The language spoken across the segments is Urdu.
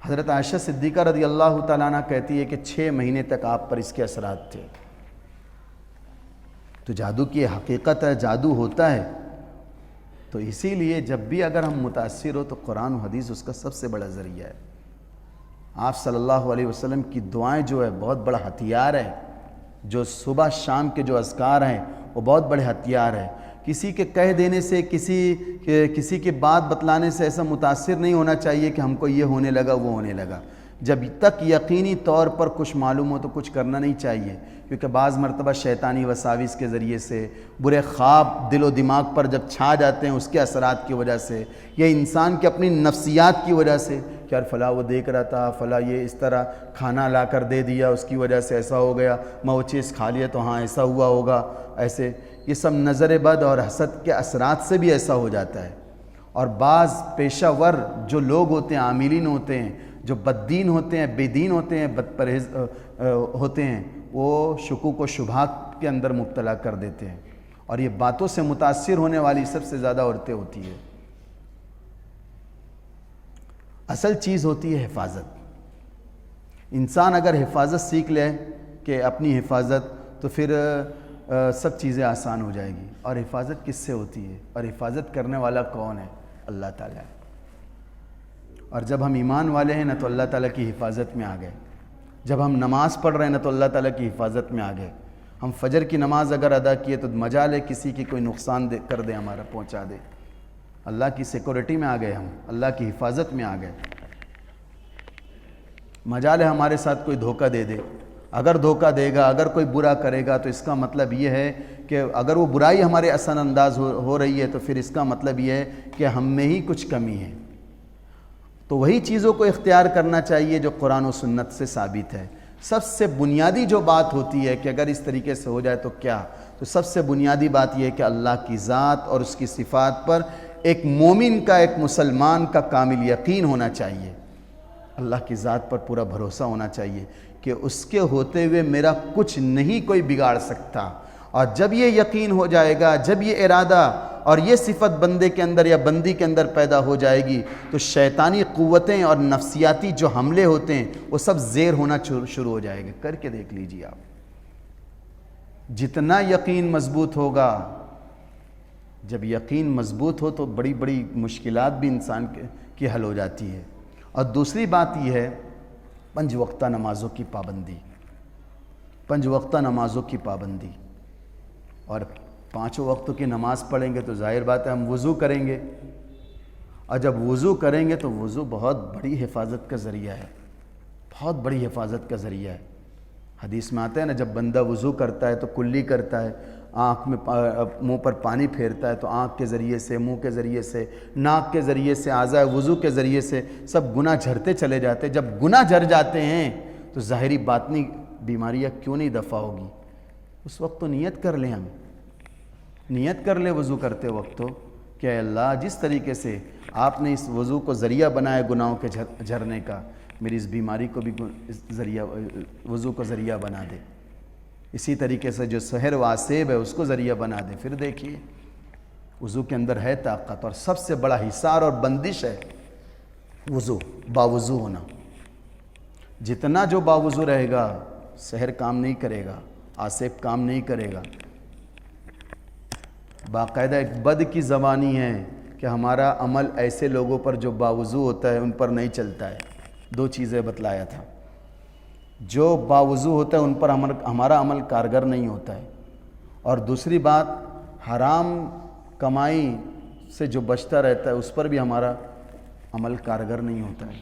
حضرت عائشہ صدیقہ رضی اللہ تعالیٰ عنہ کہتی ہے کہ 6 مہینے تک آپ پر اس کے اثرات تھے۔ تو جادو کی حقیقت ہے، جادو ہوتا ہے۔ تو اسی لیے جب بھی اگر ہم متاثر ہو تو قرآن و حدیث اس کا سب سے بڑا ذریعہ ہے۔ آپ صلی اللہ علیہ وسلم کی دعائیں جو ہے بہت بڑا ہتھیار ہے، جو صبح شام کے جو اذکار ہیں وہ بہت بڑے ہتھیار ہے۔ کسی کے کہہ دینے سے، کسی کی بات بتلانے سے ایسا متاثر نہیں ہونا چاہیے کہ ہم کو یہ ہونے لگا وہ ہونے لگا۔ جب تک یقینی طور پر کچھ معلوم ہو تو کچھ کرنا نہیں چاہیے، کیونکہ بعض مرتبہ شیطانی وساوس کے ذریعے سے، برے خواب دل و دماغ پر جب چھا جاتے ہیں اس کے اثرات کی وجہ سے، یا انسان کے اپنی نفسیات کی وجہ سے کہ یار فلاں وہ دیکھ رہا تھا، فلاں یہ اس طرح کھانا لا کر دے دیا اس کی وجہ سے ایسا ہو گیا، میں وہ چیز کھا لیا تو ہاں ایسا ہوا ہوگا، ایسے یہ سب نظر بد اور حسد کے اثرات سے بھی ایسا ہو جاتا ہے۔ اور بعض پیشہ ور جو لوگ ہوتے ہیں، عاملین ہوتے ہیں، جو بد دین ہوتے ہیں، بے دین ہوتے ہیں، بد پرہیز ہوتے ہیں، وہ شکوک و شبہات کے اندر مبتلا کر دیتے ہیں، اور یہ باتوں سے متاثر ہونے والی سب سے زیادہ عورتیں ہوتی ہیں۔ اصل چیز ہوتی ہے حفاظت۔ انسان اگر حفاظت سیکھ لے کہ اپنی حفاظت، تو پھر سب چیزیں آسان ہو جائے گی۔ اور حفاظت کس سے ہوتی ہے؟ اور حفاظت کرنے والا کون ہے؟ اللہ تعالیٰ ہے۔ اور جب ہم ایمان والے ہیں نا تو اللہ تعالیٰ کی حفاظت میں آ گئے۔ جب ہم نماز پڑھ رہے ہیں نا تو اللہ تعالیٰ کی حفاظت میں آ گئے۔ ہم فجر کی نماز اگر ادا کیے تو مجال ہے کسی کی کوئی نقصان کر دے، ہمارا پہنچا دے۔ اللہ کی سیکورٹی میں آ گئے، ہم اللہ کی حفاظت میں آ گئے۔ مجال ہے ہمارے ساتھ کوئی دھوکہ دے دے۔ اگر دھوکہ دے گا، اگر کوئی برا کرے گا تو اس کا مطلب یہ ہے کہ اگر وہ برائی ہمارے اثر انداز ہو رہی ہے تو پھر اس کا مطلب یہ ہے کہ ہم میں ہی کچھ کمی ہے۔ تو وہی چیزوں کو اختیار کرنا چاہیے جو قرآن و سنت سے ثابت ہے۔ سب سے بنیادی جو بات ہوتی ہے کہ اگر اس طریقے سے ہو جائے تو کیا، تو سب سے بنیادی بات یہ ہے کہ اللہ کی ذات اور اس کی صفات پر ایک مومن کا، ایک مسلمان کا کامل یقین ہونا چاہیے۔ اللہ کی ذات پر پورا بھروسہ ہونا چاہیے کہ اس کے ہوتے ہوئے میرا کچھ نہیں کوئی بگاڑ سکتا۔ اور جب یہ یقین ہو جائے گا، جب یہ ارادہ اور یہ صفت بندے کے اندر یا بندی کے اندر پیدا ہو جائے گی، تو شیطانی قوتیں اور نفسیاتی جو حملے ہوتے ہیں وہ سب زیر ہونا شروع ہو جائے گے۔ کر کے دیکھ لیجیے آپ، جتنا یقین مضبوط ہوگا، جب یقین مضبوط ہو تو بڑی بڑی مشکلات بھی انسان کی حل ہو جاتی ہے۔ اور دوسری بات یہ ہے 5 وقتہ نمازوں کی پابندی، 5 وقتہ نمازوں کی پابندی۔ اور 5 وقتوں کی نماز پڑھیں گے تو ظاہر بات ہے ہم وضو کریں گے، اور جب وضو کریں گے تو وضو بہت بڑی حفاظت کا ذریعہ ہے، بہت بڑی حفاظت کا ذریعہ ہے۔ حدیث میں آتا ہے نا، جب بندہ وضو کرتا ہے تو کلی کرتا ہے، آنکھ میں منہ پر پانی پھیرتا ہے تو آنکھ کے ذریعے سے، منہ کے ذریعے سے، ناک کے ذریعے سے، اعضاء وضو کے ذریعے سے سب گناہ جھڑتے چلے جاتے ہیں۔ جب گناہ جھڑ جاتے ہیں تو ظاہری باطنی بیماریاں کیوں نہیں دفع ہوگی؟ اس وقت تو نیت کر لیں، ہم نیت کر لیں وضو کرتے وقت تو کہ اے اللہ جس طریقے سے آپ نے اس وضو کو ذریعہ بنایا گناہوں کے جھرنے کا، میری اس بیماری کو بھی ذریعہ وضو کو ذریعہ بنا دے۔ اسی طریقے سے جو سحر و آسیب ہے اس کو ذریعہ بنا دے۔ پھر دیکھیے وضو کے اندر ہے طاقت، اور سب سے بڑا حصار اور بندش ہے وضو، باوضو ہونا۔ جتنا جو باوضو رہے گا سحر کام نہیں کرے گا، آسیب کام نہیں کرے گا۔ باقاعدہ ایک بد کی زبانی ہے کہ ہمارا عمل ایسے لوگوں پر جو باوضو ہوتا ہے ان پر نہیں چلتا ہے۔ 2 چیزیں بتلایا تھا، جو باوضو ہوتا ہے ان پر ہمارا عمل کارگر نہیں ہوتا ہے، اور دوسری بات حرام کمائی سے جو بچتا رہتا ہے اس پر بھی ہمارا عمل کارگر نہیں ہوتا ہے۔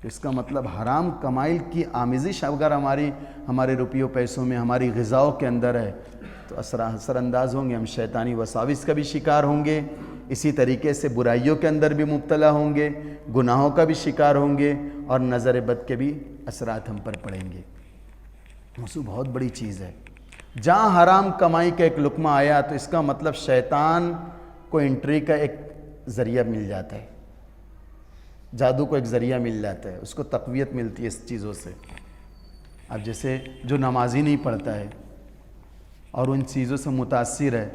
اس کا مطلب حرام کمائی کی آمیزش اگر ہمارے روپیوں پیسوں میں، ہماری غذاؤں کے اندر ہے تو اثر انداز ہوں گے، ہم شیطانی وساوس کا بھی شکار ہوں گے، اسی طریقے سے برائیوں کے اندر بھی مبتلا ہوں گے، گناہوں کا بھی شکار ہوں گے، اور نظر بد کے بھی اثرات ہم پر پڑیں گے۔ موضوع بہت بڑی چیز ہے۔ جہاں حرام کمائی کا ایک لقمہ آیا تو اس کا مطلب شیطان کو انٹری کا ایک ذریعہ مل جاتا ہے، جادو کو ایک ذریعہ مل جاتا ہے، اس کو تقویت ملتی ہے اس چیزوں سے۔ اب جیسے جو نمازی نہیں پڑھتا ہے اور ان چیزوں سے متاثر ہے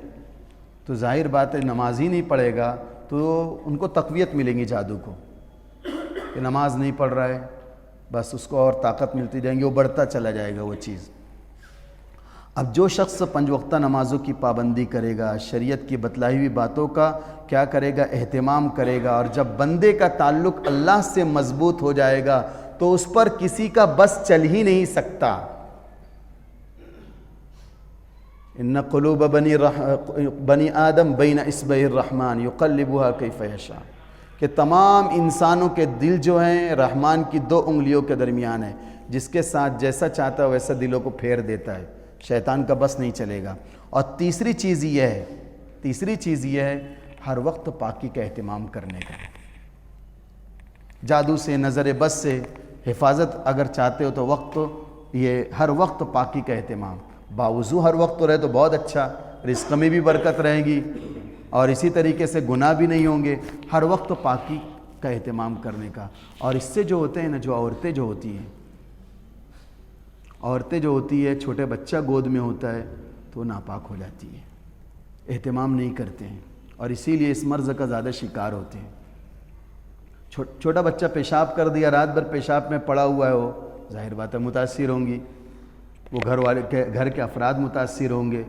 تو ظاہر بات ہے نمازی نہیں پڑھے گا تو ان کو تقویت ملے گی جادو کو، کہ نماز نہیں پڑھ رہا ہے، بس اس کو اور طاقت ملتی جائیں گی، وہ بڑھتا چلا جائے گا وہ چیز۔ اب جو شخص 5 وقتہ نمازوں کی پابندی کرے گا، شریعت کی بتلائی ہوئی باتوں کا کیا کرے گا، اہتمام کرے گا، اور جب بندے کا تعلق اللہ سے مضبوط ہو جائے گا تو اس پر کسی کا بس چل ہی نہیں سکتا۔ ان قلوب بنی آدم بین اصبع الرحمن یقلبها کیف یشاء، کہ تمام انسانوں کے دل جو ہیں رحمان کی 2 انگلیوں کے درمیان ہے، جس کے ساتھ جیسا چاہتا ہے ویسا دلوں کو پھیر دیتا ہے، شیطان کا بس نہیں چلے گا۔ اور تیسری چیز یہ ہے ہر وقت پاکی کا اہتمام کرنے کا۔ جادو سے، نظر بس سے حفاظت اگر چاہتے ہو تو وقت یہ ہر وقت پاکی کا اہتمام، باوضو ہر وقت رہے تو بہت اچھا، رزق میں بھی برکت رہے گی اور اسی طریقے سے گناہ بھی نہیں ہوں گے۔ ہر وقت پاکی کا اہتمام کرنے کا۔ اور اس سے جو ہوتے ہیں نا، جو عورتیں جو ہوتی ہے چھوٹے بچہ گود میں ہوتا ہے تو ناپاک ہو جاتی ہے، اہتمام نہیں کرتے ہیں، اور اسی لیے اس مرض کا زیادہ شکار ہوتے ہیں۔ چھوٹا بچہ پیشاب کر دیا، رات بھر پیشاب میں پڑا ہوا ہے، وہ ظاہر بات ہے متاثر ہوں گی، وہ گھر کے افراد متاثر ہوں گے،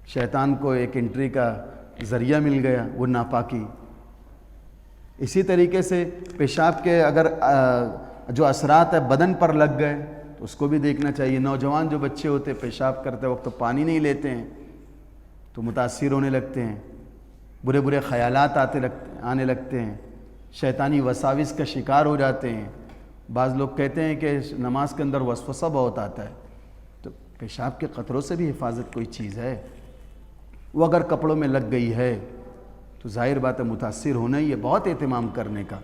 شیطان کو ایک انٹری کا ذریعہ مل گیا، وہ ناپاکی۔ اسی طریقے سے پیشاب کے اگر جو اثرات ہے بدن پر لگ گئے تو اس کو بھی دیکھنا چاہیے۔ نوجوان جو بچے ہوتے پیشاب کرتے وقت پانی نہیں لیتے ہیں تو متاثر ہونے لگتے ہیں، برے خیالات آنے لگتے ہیں، شیطانی وساوس کا شکار ہو جاتے ہیں۔ بعض لوگ کہتے ہیں کہ نماز کے اندر وسوسہ بہت آتا ہے، تو پیشاب کے قطروں سے بھی حفاظت کوئی چیز ہے، وہ اگر کپڑوں میں لگ گئی ہے تو ظاہر بات ہے متاثر ہونا ہی ہے، بہت اہتمام کرنے کا۔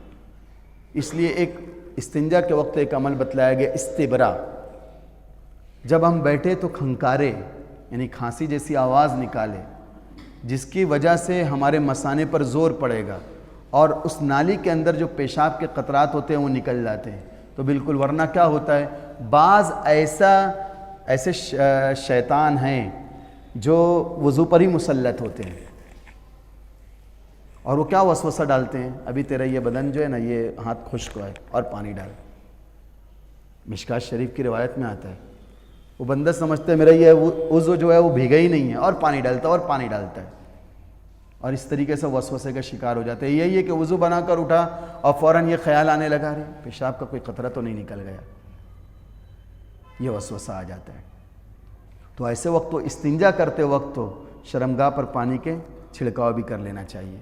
اس لیے ایک استنجا کے وقت ایک عمل بتلایا گیا، استبرا۔ جب ہم بیٹھے تو کھنکارے، یعنی کھانسی جیسی آواز نکالے، جس کی وجہ سے ہمارے مثانے پر زور پڑے گا اور اس نالی کے اندر جو پیشاب کے قطرات ہوتے ہیں وہ نکل جاتے ہیں، تو بالکل۔ ورنہ کیا ہوتا ہے، بعض ایسے شیطان ہیں جو وضو پر ہی مسلط ہوتے ہیں، اور وہ کیا وسوسہ ڈالتے ہیں، ابھی تیرا یہ بدن جو ہے نا، یہ ہاتھ خشک ہے اور پانی ڈال۔ مشکات شریف کی روایت میں آتا ہے، وہ بندہ سمجھتا ہے میرا یہ وضو جو ہے وہ بھیگا ہی نہیں ہے، اور پانی ڈالتا ہے، اور اس طریقے سے وسوسے کا شکار ہو جاتا ہے۔ یہی ہے کہ وضو بنا کر اٹھا اور فوراً یہ خیال آنے لگا، رہے پیشاب کا کوئی قطرہ تو نہیں نکل گیا، یہ وسوسہ آ جاتا ہے۔ تو ایسے وقت تو استنجا کرتے وقت تو شرمگاہ پر پانی کے چھڑکاؤ بھی کر لینا چاہیے۔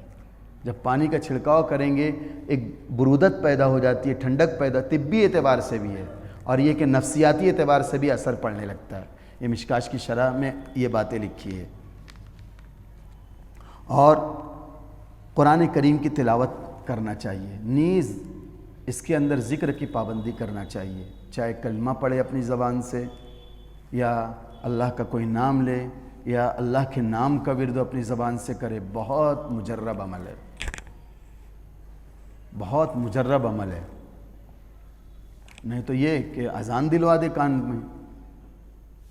جب پانی کا چھڑکاؤ کریں گے ایک برودت پیدا ہو جاتی ہے، ٹھنڈک پیدا، طبی اعتبار سے بھی ہے، اور یہ کہ نفسیاتی اعتبار سے بھی اثر پڑنے لگتا ہے۔ یہ مشکاش کی شرح میں یہ باتیں لکھی ہے۔ اور قرآن کریم کی تلاوت کرنا چاہیے، نیز اس کے اندر ذکر کی پابندی کرنا چاہیے، چاہے کلمہ پڑھے اپنی زبان سے، یا اللہ کا کوئی نام لے، یا اللہ کے نام کا ورد اپنی زبان سے کرے۔ بہت مجرب عمل ہے، بہت مجرب عمل ہے۔ نہیں تو یہ کہ اذان دلوا دے کان میں،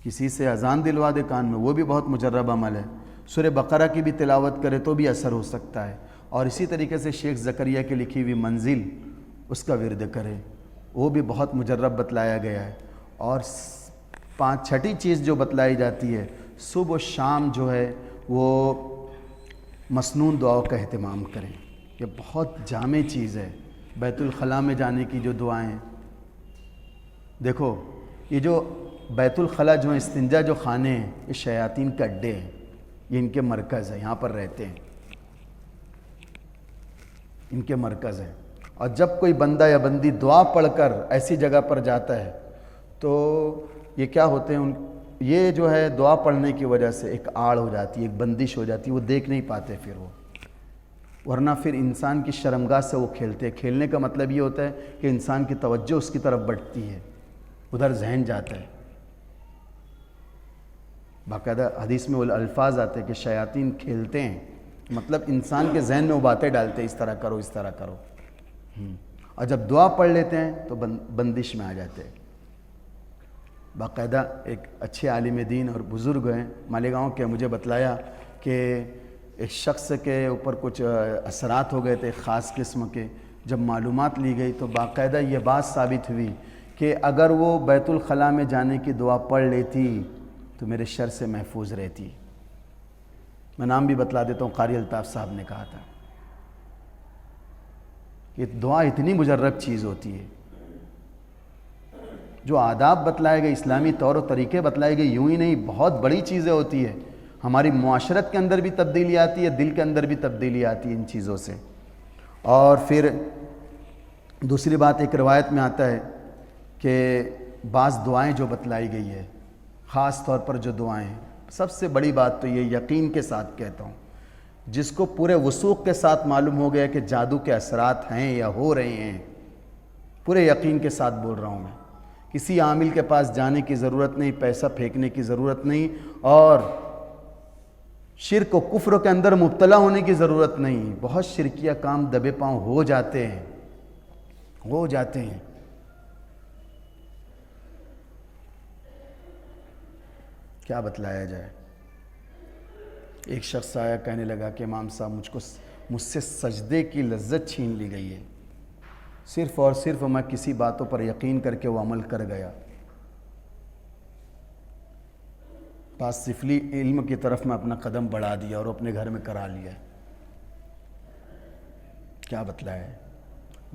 کسی سے اذان دلوا دے کان میں، وہ بھی بہت مجرب عمل ہے۔ سورہ بقرہ کی بھی تلاوت کرے تو بھی اثر ہو سکتا ہے، اور اسی طریقے سے شیخ زکریا کی لکھی ہوئی منزل اس کا ورد کرے، وہ بھی بہت مجرب بتلایا گیا ہے۔ اور چھٹی چیز جو بتلائی جاتی ہے، صبح و شام جو ہے وہ مسنون دعاؤں کا اہتمام کریں، یہ بہت جامع چیز ہے۔ بیت الخلاء میں جانے کی جو دعائیں، دیکھو یہ جو بیت الخلاء جو استنجا جو خانے ہیں، یہ شیاطین کے اڈے ہیں، یہ ان کے مرکز ہے، یہاں پر رہتے ہیں، ان کے مرکز ہیں۔ اور جب کوئی بندہ یا بندی دعا پڑھ کر ایسی جگہ پر جاتا ہے تو یہ کیا ہوتے ہیں، یہ جو ہے دعا پڑھنے کی وجہ سے ایک آڑ ہو جاتی ہے، ایک بندش ہو جاتی ہے، وہ دیکھ نہیں پاتے پھر وہ، ورنہ پھر انسان کی شرمگاہ سے وہ کھیلتے ہیں۔ کھیلنے کا مطلب یہ ہوتا ہے کہ انسان کی توجہ اس کی طرف بڑھتی ہے، ادھر ذہن جاتا ہے۔ باقاعدہ حدیث میں وہ الفاظ آتے ہیں کہ شیاطین کھیلتے ہیں، مطلب انسان کے ذہن میں وہ باتیں ڈالتے ہیں، اس طرح کرو، اس طرح کرو، اور جب دعا پڑھ لیتے ہیں تو بندش میں آ جاتے ہیں۔ باقاعدہ ایک اچھے عالم دین اور بزرگ ہیں مالیگاؤں کے، مجھے بتلایا کہ ایک شخص کے اوپر کچھ اثرات ہو گئے تھے خاص قسم کے، جب معلومات لی گئی تو باقاعدہ یہ بات ثابت ہوئی کہ اگر وہ بیت الخلاء میں جانے کی دعا پڑھ لیتی تو میرے شر سے محفوظ رہتی۔ میں نام بھی بتلا دیتا ہوں، قاری الطاف صاحب نے کہا تھا کہ دعا اتنی مجرب چیز ہوتی ہے، جو آداب بتلائے گئے، اسلامی طور و طریقے بتلائے گئے، یوں ہی نہیں، بہت بڑی چیزیں ہوتی ہے۔ ہماری معاشرت کے اندر بھی تبدیلی آتی ہے، دل کے اندر بھی تبدیلی آتی ہے ان چیزوں سے۔ اور پھر دوسری بات، ایک روایت میں آتا ہے کہ بعض دعائیں جو بتلائی گئی ہے، خاص طور پر جو دعائیں ہیں، سب سے بڑی بات تو یہ یقین کے ساتھ کہتا ہوں، جس کو پورے وثوق کے ساتھ معلوم ہو گیا کہ جادو کے اثرات ہیں یا ہو رہے ہیں، پورے یقین کے ساتھ بول رہا ہوں میں، کسی عامل کے پاس جانے کی ضرورت نہیں، پیسہ پھینکنے کی ضرورت نہیں، اور شرک و کفر کے اندر مبتلا ہونے کی ضرورت نہیں۔ بہت شرکیہ کام دبے پاؤں ہو جاتے ہیں۔ کیا بتلایا جائے؟ ایک شخص آیا، کہنے لگا کہ امام صاحب مجھ سے سجدے کی لذت چھین لی گئی ہے، صرف اور صرف میں کسی باتوں پر یقین کر کے وہ عمل کر گیا، پاس سفلی علم کی طرف میں اپنا قدم بڑھا دیا اور اپنے گھر میں کرا لیا۔ کیا بتلایا ہے؟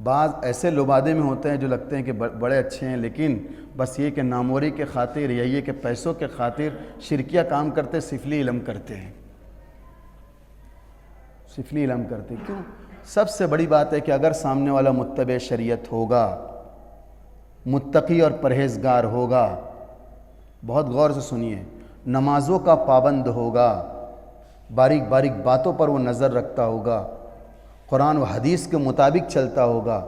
بعض ایسے لبادے میں ہوتے ہیں جو لگتے ہیں کہ بڑے اچھے ہیں، لیکن بس یہ کہ ناموری کے خاطر یا یہ کہ پیسوں کے خاطر شرکیہ کام کرتے، سفلی علم کرتے ہیں، سفلی علم کرتے ہیں۔ کیوں؟ سب سے بڑی بات ہے کہ اگر سامنے والا متبع شریعت ہوگا، متقی اور پرہیزگار ہوگا، بہت غور سے سنیے، نمازوں کا پابند ہوگا، باریک باریک باتوں پر وہ نظر رکھتا ہوگا، قرآن و حدیث کے مطابق چلتا ہوگا،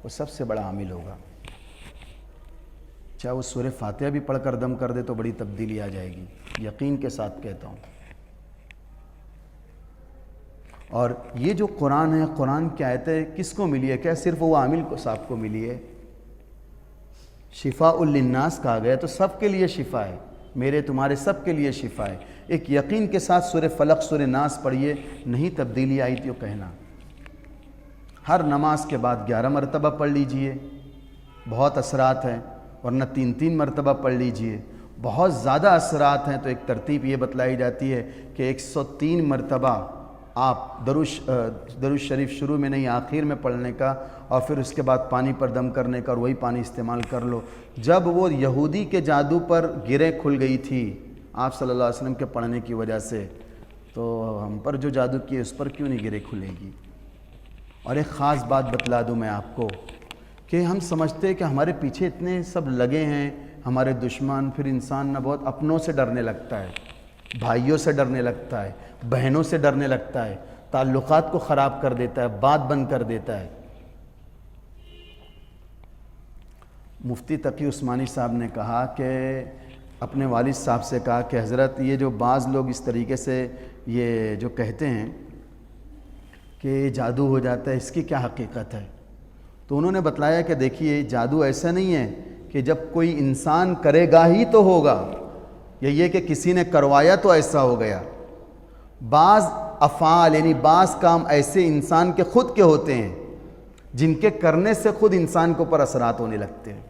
وہ سب سے بڑا عامل ہوگا۔ چاہے وہ سورہ فاتحہ بھی پڑھ کر دم کر دے تو بڑی تبدیلی آ جائے گی، یقین کے ساتھ کہتا ہوں۔ اور یہ جو قرآن ہے، قرآن کی آیتیں کس کو ملی ہے؟ کیا صرف وہ عامل کو صاحب کو ملی ہے؟ شفاء للناس کہا گیا تو سب کے لیے شفا ہے، میرے تمہارے سب کے لیے شفا ہے۔ ایک یقین کے ساتھ سورہ فلق سورہ ناس پڑھیے، نہیں تبدیلی آئی تو کہنا۔ ہر نماز کے بعد 11 مرتبہ پڑھ لیجئے، بہت اثرات ہیں، ورنہ 3 مرتبہ پڑھ لیجئے۔ بہت زیادہ اثرات ہیں تو ایک ترتیب یہ بتلائی جاتی ہے کہ 103 مرتبہ آپ درود شریف شروع میں نہیں آخر میں پڑھنے کا، اور پھر اس کے بعد پانی پر دم کرنے کا، اور وہی پانی استعمال کر لو۔ جب وہ یہودی کے جادو پر گریں کھل گئی تھی آپ صلی اللہ علیہ وسلم کے پڑھنے کی وجہ سے، تو ہم پر جو جادو کیے اس پر کیوں نہیں گریں کھلے گی؟ اور ایک خاص بات بتلا دوں میں آپ کو کہ ہم سمجھتے ہیں کہ ہمارے پیچھے اتنے سب لگے ہیں ہمارے دشمن، پھر انسان نہ بہت اپنوں سے ڈرنے لگتا ہے، بھائیوں سے ڈرنے لگتا ہے، بہنوں سے ڈرنے لگتا ہے، تعلقات کو خراب کر دیتا ہے، بات بند کر دیتا ہے۔ مفتی تقی عثمانی صاحب نے کہا کہ اپنے والد صاحب سے کہا کہ حضرت یہ جو بعض لوگ اس طریقے سے یہ جو کہتے ہیں کہ جادو ہو جاتا ہے، اس کی کیا حقیقت ہے؟ تو انہوں نے بتلایا کہ دیکھیے جادو ایسا نہیں ہے کہ جب کوئی انسان کرے گا ہی تو ہوگا، یا یہ کہ کسی نے کروایا تو ایسا ہو گیا۔ بعض افعال یعنی بعض کام ایسے انسان کے خود کے ہوتے ہیں جن کے کرنے سے خود انسان کے اوپر اثرات ہونے لگتے ہیں،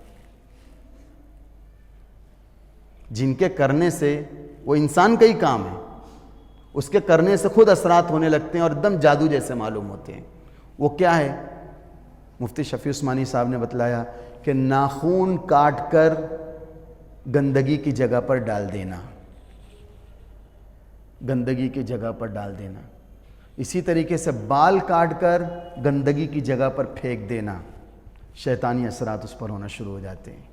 جن کے کرنے سے وہ انسان کا ہی کام ہے، اس کے کرنے سے خود اثرات ہونے لگتے ہیں اور ایک دم جادو جیسے معلوم ہوتے ہیں۔ وہ کیا ہے؟ مفتی شفیع عثمانی صاحب نے بتلایا کہ ناخون کاٹ کر گندگی کی جگہ پر ڈال دینا، گندگی کی جگہ پر ڈال دینا۔ اسی طریقے سے بال کاٹ کر گندگی کی جگہ پر پھینک دینا، شیطانی اثرات اس پر ہونا شروع ہو جاتے ہیں۔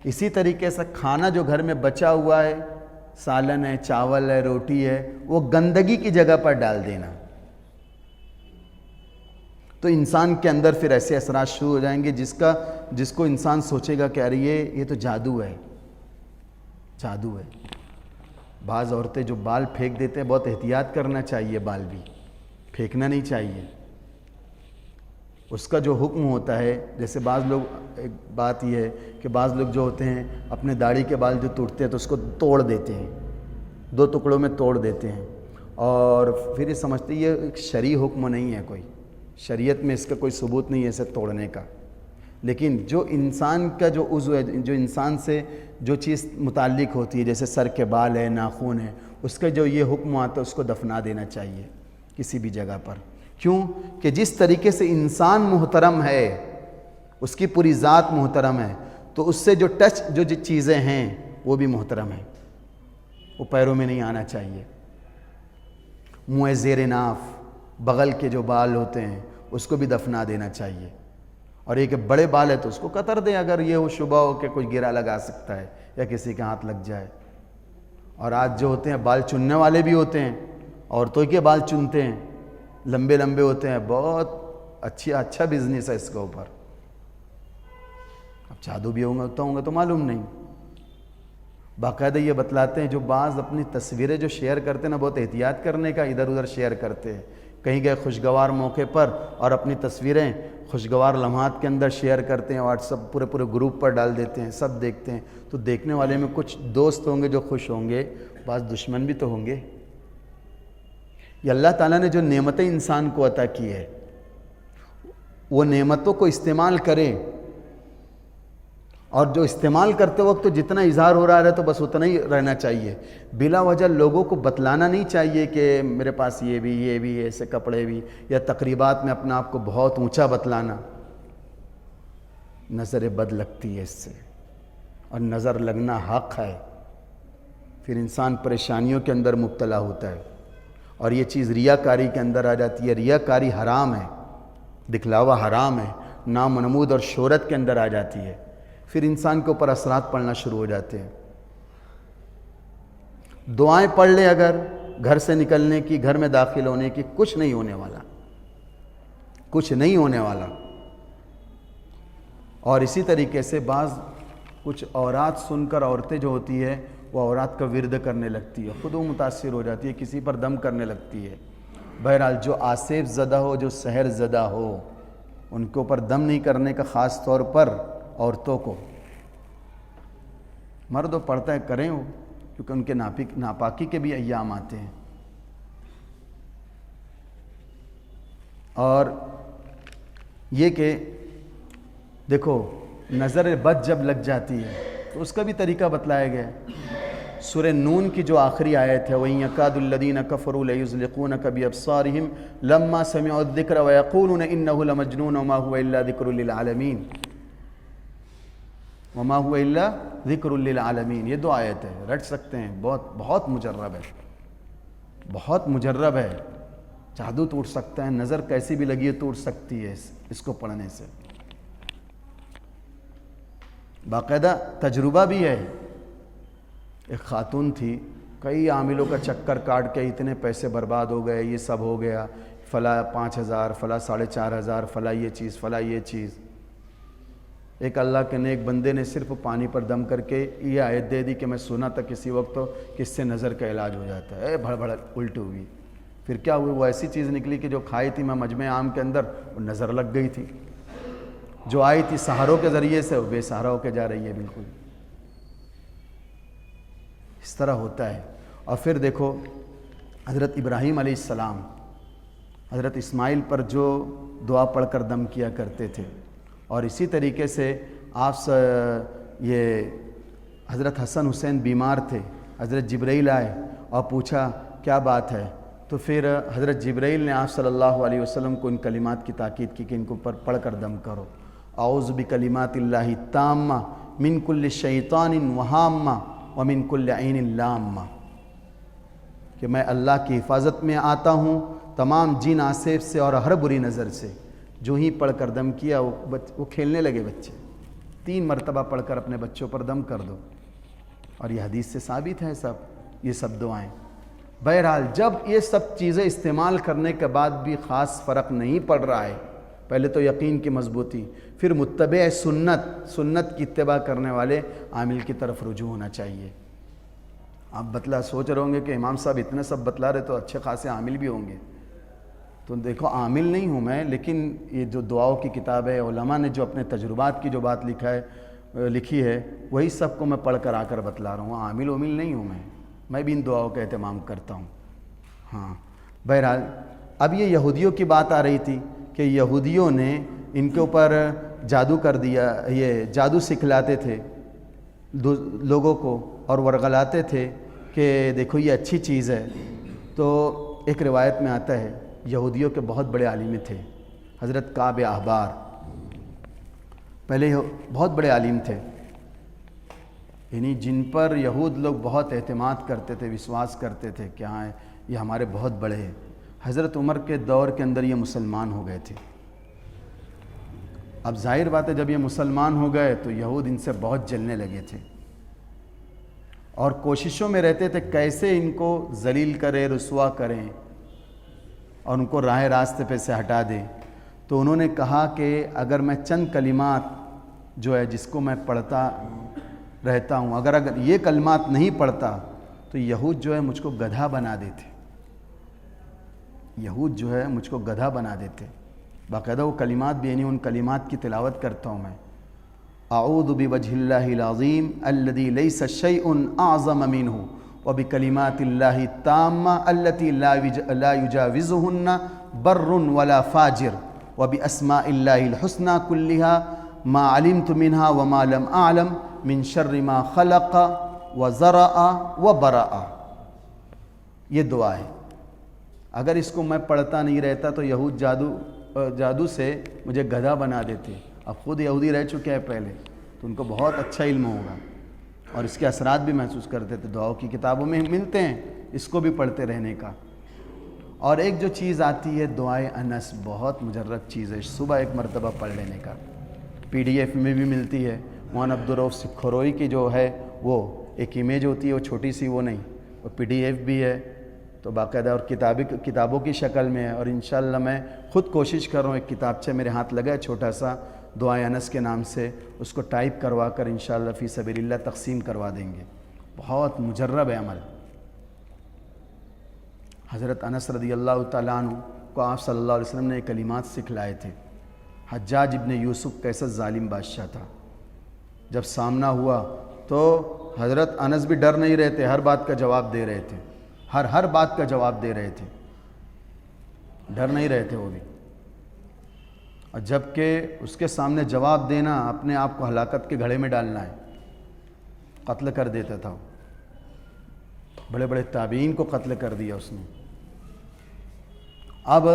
اسی طریقے سے کھانا جو گھر میں بچا ہوا ہے، سالن ہے، چاول ہے، روٹی ہے، وہ گندگی کی جگہ پر ڈال دینا، تو انسان کے اندر پھر ایسے اثرات شروع ہو جائیں گے جس کو انسان سوچے گا کہ ارے یہ تو جادو ہے، جادو ہے۔ بعض عورتیں جو بال پھینک دیتے ہیں، بہت احتیاط کرنا چاہیے، بال بھی پھینکنا نہیں چاہیے۔ اس کا جو حکم ہوتا ہے، جیسے بعض لوگ، ایک بات یہ ہے کہ بعض لوگ جو ہوتے ہیں اپنے داڑھی کے بال جو ٹوٹتے ہیں تو اس کو توڑ دیتے ہیں، 2 ٹکڑوں میں توڑ دیتے ہیں، اور پھر یہ سمجھتے ہیں یہ ایک شرعی حکم نہیں ہے کوئی، شریعت میں اس کا کوئی ثبوت نہیں ہے اسے توڑنے کا، لیکن جو انسان کا جو عضو ہے، جو انسان سے جو چیز متعلق ہوتی ہے، جیسے سر کے بال ہے، ناخن ہے، اس کا جو یہ حکم آتا ہے اس کو دفنا دینا چاہیے کسی بھی جگہ پر۔ کیوں کہ جس طریقے سے انسان محترم ہے، اس کی پوری ذات محترم ہے، تو اس سے جو ٹچ جو چیزیں ہیں وہ بھی محترم ہیں، وہ پیروں میں نہیں آنا چاہیے۔ منہ زیر ناف، بغل کے جو بال ہوتے ہیں اس کو بھی دفنا دینا چاہیے، اور یہ کہ بڑے بال ہے تو اس کو قطر دیں اگر یہ ہو شبہ ہو کہ کوئی گرا لگا سکتا ہے یا کسی کے ہاتھ لگ جائے۔ اور آج جو ہوتے ہیں بال چننے والے بھی ہوتے ہیں، عورتوں کے بال چنتے ہیں، لمبے لمبے ہوتے ہیں، بہت اچھا بزنس ہے اس کے اوپر۔ اب جادو بھی ہوں گا تو معلوم نہیں۔ باقاعدہ یہ بتلاتے ہیں جو بعض اپنی تصویریں جو شیئر کرتے ہیں نا، بہت احتیاط کرنے کا، ادھر ادھر شیئر کرتے ہیں، کہیں گئے خوشگوار موقع پر اور اپنی تصویریں خوشگوار لمحات کے اندر شیئر کرتے ہیں، واٹس ایپ پورے گروپ پر ڈال دیتے ہیں، سب دیکھتے ہیں، تو دیکھنے والے میں کچھ دوست ہوں گے جو خوش ہوں گے، بعض دشمن بھی تو ہوں گے۔ یہ اللہ تعالیٰ نے جو نعمتیں انسان کو عطا کی ہے، وہ نعمتوں کو استعمال کرے، اور جو استعمال کرتے وقت جتنا اظہار ہو رہا ہے تو بس اتنا ہی رہنا چاہیے، بلا وجہ لوگوں کو بتلانا نہیں چاہیے کہ میرے پاس یہ بھی ایسے کپڑے بھی، یا تقریبات میں اپنا آپ کو بہت اونچا بتلانا۔ نظر بد لگتی ہے اس سے، اور نظر لگنا حق ہے، پھر انسان پریشانیوں کے اندر مبتلا ہوتا ہے، اور یہ چیز ریاکاری کے اندر آ جاتی ہے۔ ریاکاری حرام ہے، دکھلاوا حرام ہے، نام و نمود اور شہرت کے اندر آ جاتی ہے، پھر انسان کے اوپر اثرات پڑنا شروع ہو جاتے ہیں۔ دعائیں پڑھ لے اگر گھر سے نکلنے کی، گھر میں داخل ہونے کی، کچھ نہیں ہونے والا، کچھ نہیں ہونے والا۔ اور اسی طریقے سے بعض کچھ اورات سن کر عورتیں جو ہوتی ہے وہ اورات کا ورد کرنے لگتی ہے، خود وہ متاثر ہو جاتی ہے، کسی پر دم کرنے لگتی ہے۔ بہرحال جو آصف زدہ ہو، جو سحر زدہ ہو، ان کے اوپر دم نہیں کرنے کا، خاص طور پر عورتوں کو۔ مرد وہ پڑھتا ہے کریں وہ، کیونکہ ان کے ناپاکی کے بھی ایام آتے ہیں۔ اور یہ کہ دیکھو نظر بد جب لگ جاتی ہے تو اس کا بھی طریقہ بتلایا گیا ہے۔ سورہ نون کی جو آخری آیت ہے، وَإِن يَكَادُ الَّذِينَ كَفَرُوا لَيُزْلِقُونَكَ بِأَبْصَارِهِمْ لَمَّا سَمِعُوا الذِّكْرَ وَيَقُولُونَ إِنَّهُ لَمَجْنُونٌ وَمَا هُوَ إِلَّا ذِكْرٌ لِّلْعَالَمِينَ وَمَا هُوَ إِلَّا ذِكْرٌ لِّلْعَالَمِينَ۔ یہ دو آیت ہے، رٹ سکتے ہیں، بہت مجرب ہے، بہت مجرب ہے۔ جادو ٹوٹ سکتا ہے، نظر کیسی بھی لگی ہے ٹوٹ سکتی ہے اس کو پڑھنے سے۔ باقاعدہ تجربہ بھی ہے۔ ایک خاتون تھی، کئی عاملوں کا چکر کاٹ کے اتنے پیسے برباد ہو گئے، یہ سب ہو گیا، فلاں 5,000، فلاں 4,500، فلاں یہ چیز، فلاں یہ چیز۔ ایک اللہ کے نیک بندے نے صرف پانی پر دم کر کے یہ آیت دے دی کہ میں سنا تھا کسی وقت کہ اس سے نظر کا علاج ہو جاتا ہے، بھڑ بھڑ الٹی ہوئی۔ پھر کیا ہوئی، وہ ایسی چیز نکلی کہ جو کھائی تھی میں مجمع عام کے اندر، وہ نظر لگ گئی تھی، جو آئی تھی سہاروں کے ذریعے سے وہ بے سہارا ہو کے جا رہی ہے بالکل۔ اس طرح ہوتا ہے۔ اور پھر دیکھو حضرت ابراہیم علیہ السلام حضرت اسماعیل پر جو دعا پڑھ کر دم کیا کرتے تھے، اور اسی طریقے سے یہ حضرت حسن حسین بیمار تھے، حضرت جبرائیل آئے اور پوچھا کیا بات ہے، تو پھر حضرت جبرائیل نے آپ صلی اللہ علیہ وسلم کو ان کلمات کی تاکید کی کہ ان کے اوپر پڑھ کر دم کرو، اعوذ بکلمات اللہ التامہ من کل شیطان وہامہ ومن کل عین لامہ، کہ میں اللہ کی حفاظت میں آتا ہوں تمام جن آصف سے اور ہر بری نظر سے۔ جو ہی پڑھ کر دم کیا وہ کھیلنے لگے بچے۔ 3 مرتبہ پڑھ کر اپنے بچوں پر دم کر دو، اور یہ حدیث سے ثابت ہے یہ سب دعائیں۔ بہرحال جب یہ سب چیزیں استعمال کرنے کے بعد بھی خاص فرق نہیں پڑ رہا ہے، پہلے تو یقین کی مضبوطی، پھر متبع سنت کی اتباع کرنے والے عامل کی طرف رجوع ہونا چاہیے۔ آپ سوچ رہے ہوں گے کہ امام صاحب اتنے سب بتلا رہے تو اچھے خاصے عامل بھی ہوں گے، تو دیکھو عامل نہیں ہوں میں، لیکن یہ جو دعاؤں کی کتاب ہے، علماء نے جو اپنے تجربات کی جو بات لکھی ہے وہی سب کو میں پڑھ کر آ کر بتلا رہا ہوں، عامل نہیں ہوں میں بھی ان دعاؤں کا اہتمام کرتا ہوں۔ ہاں بہرحال اب یہ یہودیوں کی بات آ رہی تھی کہ یہودیوں نے ان کے اوپر جادو کر دیا، یہ جادو سکھلاتے تھے لوگوں کو اور ورغلاتے تھے کہ دیکھو یہ اچھی چیز ہے۔ تو ایک روایت میں آتا ہے یہودیوں کے بہت بڑے عالم تھے، حضرت کعب احبار، پہلے بہت بڑے عالم تھے، یعنی جن پر یہود لوگ بہت اعتماد کرتے تھے، وشواس کرتے تھے کہ ہاں یہ ہمارے بہت بڑے ہیں۔ حضرت عمر کے دور کے اندر یہ مسلمان ہو گئے تھے۔ اب ظاہر بات ہے جب یہ مسلمان ہو گئے تو یہود ان سے بہت جلنے لگے تھے اور کوششوں میں رہتے تھے کیسے ان کو ذلیل کریں، رسوا کریں اور ان کو راہ راستے پہ سے ہٹا دیں۔ تو انہوں نے کہا کہ اگر میں چند کلمات جو ہے جس کو میں پڑھتا رہتا ہوں، اگر یہ کلمات نہیں پڑھتا تو یہود جو ہے مجھ کو گدھا بنا دیتے، یہود جو ہے مجھ کو گدھا بنا دیتے۔ باقاعدہ وہ کلمات بھی، یعنی ان کلمات کی تلاوت کرتا ہوں میں، اعوذ بوجہ اللہ العظیم الذی لیس شیء اعظم منہ وبکلمات اللہ التامہ التی لا یجاوزہن بر ولا فاجر وباسماء اللہ الحسنى کلها ما علمت منها وما لم اعلم من شر ما خلق وزرع وبرع۔ یہ دعا ہے، اگر اس کو میں پڑھتا نہیں رہتا تو یہود جادو سے مجھے گدھا بنا دیتے۔ اب خود یہودی رہ چکے ہیں پہلے تو ان کو بہت اچھا علم ہوگا اور اس کے اثرات بھی محسوس کرتے تھے، دعاؤں کی کتابوں میں ملتے ہیں، اس کو بھی پڑھتے رہنے کا۔ اور ایک جو چیز آتی ہے دعائے انس، بہت مجرب چیز ہے، صبح ایک مرتبہ پڑھ لینے کا، پی ڈی ایف میں بھی ملتی ہے۔ مولانا عبدالرؤف کھروئی کی جو ہے وہ ایک امیج ہوتی ہے، وہ چھوٹی سی وہ نہیں، وہ پی ڈی ایف بھی ہے تو باقاعدہ، اور کتابوں کی شکل میں ہے۔ اور انشاءاللہ میں خود کوشش کر رہا ہوں، ایک کتابچہ میرے ہاتھ لگا ہے چھوٹا سا دعائے انس کے نام سے، اس کو ٹائپ کروا کر انشاءاللہ فی سبیل اللہ تقسیم کروا دیں گے۔ بہت مجرب ہے عمل۔ حضرت انس رضی اللہ تعالیٰ عنہ کو آپ صلی اللہ علیہ وسلم نے کلمات سکھلائے تھے۔ حجاج ابن یوسف کیسا ظالم بادشاہ تھا، جب سامنا ہوا تو حضرت انس بھی ڈر نہیں رہتے، ہر بات کا جواب دے رہے تھے، ہر بات کا جواب دے رہے تھے، ڈر نہیں رہے تھے وہ بھی۔ اور جب کہ اس کے سامنے جواب دینا اپنے آپ کو ہلاکت کے گھڑے میں ڈالنا ہے، قتل کر دیتا تھا، بڑے بڑے تابعین کو قتل کر دیا اس نے۔ اب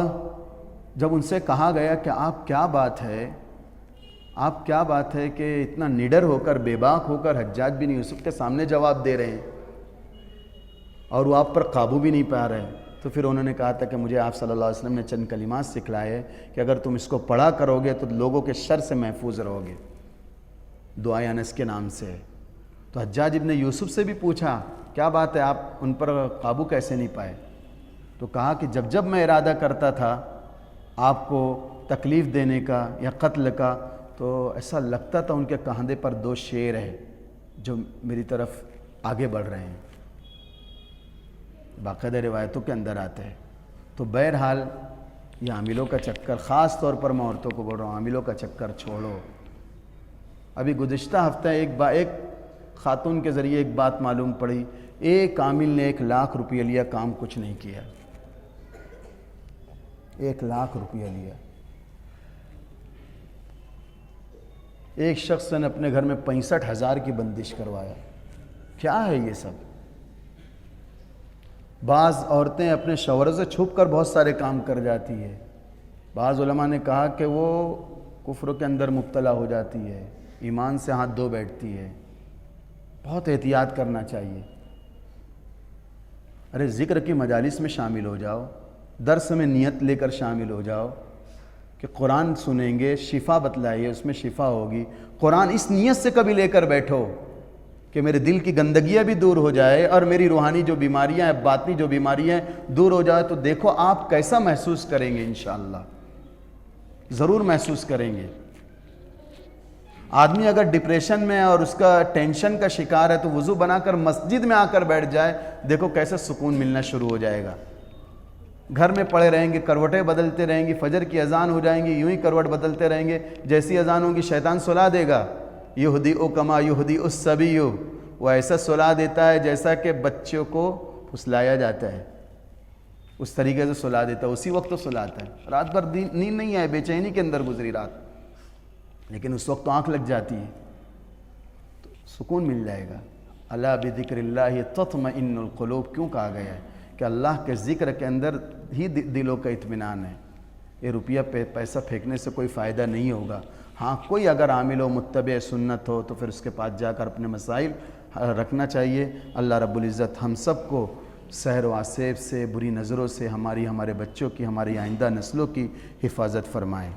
جب ان سے کہا گیا کہ آپ کیا بات ہے کہ اتنا نڈر ہو کر، بے باک ہو کر حجاج بن یوسف کے سامنے جواب دے رہے ہیں اور وہ آپ پر قابو بھی نہیں پا رہے، تو پھر انہوں نے کہا تھا کہ مجھے آپ صلی اللہ علیہ وسلم نے چند کلمات سکھلائے کہ اگر تم اس کو پڑھا کرو گے تو لوگوں کے شر سے محفوظ رہو گے، دعائے انس کے نام سے۔ تو حجاج ابن یوسف سے بھی پوچھا کیا بات ہے، آپ ان پر قابو کیسے نہیں پائے؟ تو کہا کہ جب میں ارادہ کرتا تھا آپ کو تکلیف دینے کا یا قتل کا تو ایسا لگتا تھا ان کے کاندھے پر دو شیر ہیں جو میری طرف آگے بڑھ رہے ہیں، باقاعدہ روایتوں کے اندر آتا ہے۔ تو بہرحال یہ عاملوں کا چکر، خاص طور پر میں عورتوں کو بول رہا ہوں، عاملوں کا چکر چھوڑو۔ ابھی گزشتہ ہفتہ ایک خاتون کے ذریعے ایک بات معلوم پڑی، ایک عامل نے 1,00,000 روپیہ لیا، کام کچھ نہیں کیا، 1,00,000 روپیہ لیا۔ ایک شخص نے اپنے گھر میں 65,000 کی بندش کروایا۔ کیا ہے یہ سب؟ بعض عورتیں اپنے شوہر سے چھپ کر بہت سارے کام کر جاتی ہے، بعض علماء نے کہا کہ وہ کفر کے اندر مبتلا ہو جاتی ہے، ایمان سے ہاتھ دھو بیٹھتی ہے۔ بہت احتیاط کرنا چاہیے۔ ارے ذکر کی مجالس میں شامل ہو جاؤ، درس میں نیت لے کر شامل ہو جاؤ کہ قرآن سنیں گے، شفا بتلائیے، اس میں شفا ہوگی۔ قرآن اس نیت سے کبھی لے کر بیٹھو کہ میرے دل کی گندگیاں بھی دور ہو جائے اور میری روحانی جو بیماریاں ہیں، باطنی جو بیماریاں ہیں دور ہو جائے، تو دیکھو آپ کیسا محسوس کریں گے، انشاءاللہ ضرور محسوس کریں گے۔ آدمی اگر ڈپریشن میں اور اس کا ٹینشن کا شکار ہے تو وضو بنا کر مسجد میں آ کر بیٹھ جائے، دیکھو کیسے سکون ملنا شروع ہو جائے گا۔ گھر میں پڑے رہیں گے، کروٹیں بدلتے رہیں گی، فجر کی اذان ہو جائیں گی، یوں ہی کروٹ بدلتے رہیں گے، جیسی اذان ہوگی شیطان سلا دے گا۔ یہدیء کما یہدیء الصبی، وہ ایسا سلا دیتا ہے جیسا کہ بچوں کو پھسلایا جاتا ہے۔ اس طریقے سے سلا دیتا ہے، اسی وقت تو سلاتا ہے۔ رات بھر نیند نہیں آئے، بے چینی کے اندر گزری رات، لیکن اس وقت تو آنکھ لگ جاتی ہے تو سکون مل جائے گا۔ الا بذکر اللہ تطمئن القلوب کیوں کہا گیا ہے کہ اللہ کے ذکر کے اندر ہی دلوں کا اطمینان ہے۔ یہ روپیہ پیسہ پھینکنے سے کوئی فائدہ نہیں ہوگا۔ ہاں کوئی اگر عامل و متبع سنت ہو تو پھر اس کے پاس جا کر اپنے مسائل رکھنا چاہیے۔ اللہ رب العزت ہم سب کو سحر و آسیب سے، بری نظروں سے، ہمارے بچوں کی، ہماری آئندہ نسلوں کی حفاظت فرمائے۔